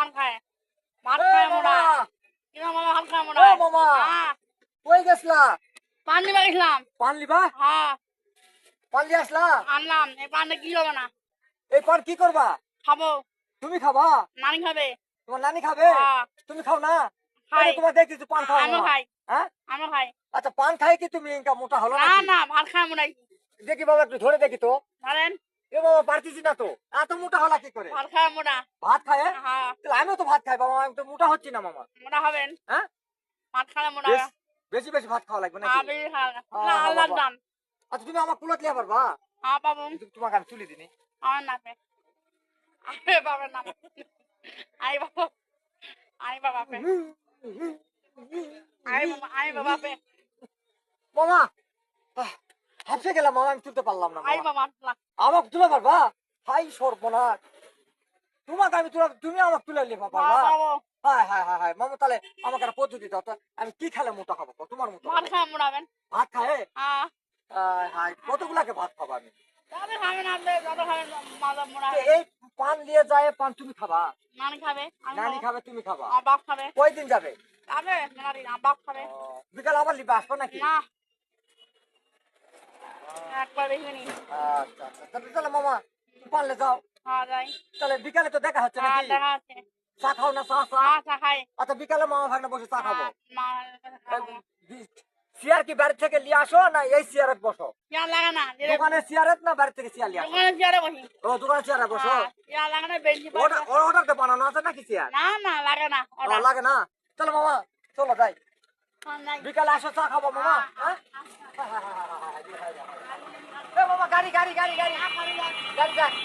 পান খায় ভাত এ খায় মামা মোড়া কিনা মামা ভাত খায় মোড়া এ মামা হ্যাঁ কই গেছলা? পান নিবা গেছিলাম পান লিবা? হ্যাঁ পান লিয়ে আসলা? আনলাম এই পানটা কি হবে না এই পান কি করবা? খাবো তুমি খাবা? নানি খাবে তোমার নানি খাবে? হ্যাঁ তুমি খাও না? খাই এই তোমার দেখতেছি পান খাও আমিও না। খাই হ্যাঁ? আমিও খাই আচ্ছা পান খাই কি তুমি ইনকা মোটা হলো না নাকি? না ভাত খায় মোড়াই দেখি বাবা একটু ধরে দেখি তো। ধরেন এ বাবা পারতেছি না তো। এত মোটা হলা কি করে? ভাত খায় মোড়া ভাত খায়? হ্যাঁ তাহলে আমিও তো ভাত খাই বাবা, আমি তো মোটা হচ্ছি না মামা। মোড়া হবেন হ্যাঁ? ভাত খায় মোড়া বেশ বেশি বেশি ভাত খাওয়া লাগবে নাকি? বেশি খায় না হ্যাঁ, হ্যাঁ, আল্লাহর বাবা। দান আচ্ছা তুমি আমার কুলত লিয়া পারবা? পাবো তোমাকে আমি তুলি দিনি। আমার নামে আরে বাবার নাম আই বাবা আই বাবা পে আই বাবা পে মামা আহ, হাঁপসে গেলাম মামা, আমি তুলতে পারলাম না আই মামা। বাবা আমাকে তুলে পারবা? হাই সর্বনাশ, তোমাকে আমি তুলে, তুমি আমাকে তুলে নিবা পারবা? বাবা হায় হায় হায় হায় মামা, তাহলে আমাকে একটা পদ্ধতি দাও তো, আমি কি খেলে মোটা খাবো তোমার মতো? ভাত খায় মোড়াবেন ভাত খায়? হ্যাঁ হায় হায়, কতগুলাকে ভাত খাবা আমি? তবে খাবেন আপনি যত খাবেন মাদা তো মোড়াবেন এই পান দিয়ে যায়, পান তুমি খাবা, নানি খাবে আমি নানি খাবো খাবে, তুমি খাবা? আমার বাপ খাবে কয়দিন যাবে? খাবে নানি আমার বাপ খাবে বিকাল আবার লিবা আসবো নাকি? না একবার দেখে নি আচ্ছা আচ্ছা, তাহলে মামা পারলে যাও, হ্যাঁ যাই তাহলে বিকালে তো দেখা হচ্ছে হ্যাঁ নাকি? দেখা আছে চা খাও না? চা চা চা খাই আচ্ছা বিকালে মামা ভাগনা বসে চা খাবো। মা চেয়ার কি বাড়ি থেকে নিয়ে আসো না এই চেয়ারে বসো? চেয়ার লাগা না দোকানে চেয়ারে না বাড়ি থেকে চেয়ার নিয়ে আসো? দোকানে চেয়ারে বসি ও দোকানে চেয়ারে বসো। চেয়ার লাগা না বেঞ্চি অর্ডার তো বানানো আছে নাকি চেয়ার? না না লাগে না ও, লাগে না? চলো মামা, চলো যাই, ওরা বিকালে আসো চা খাবো মামা। হ্যাঁ এ মামা, গাড়ি গাড়ি গাড়ি গাড়ি গাড়ি গাড়ি,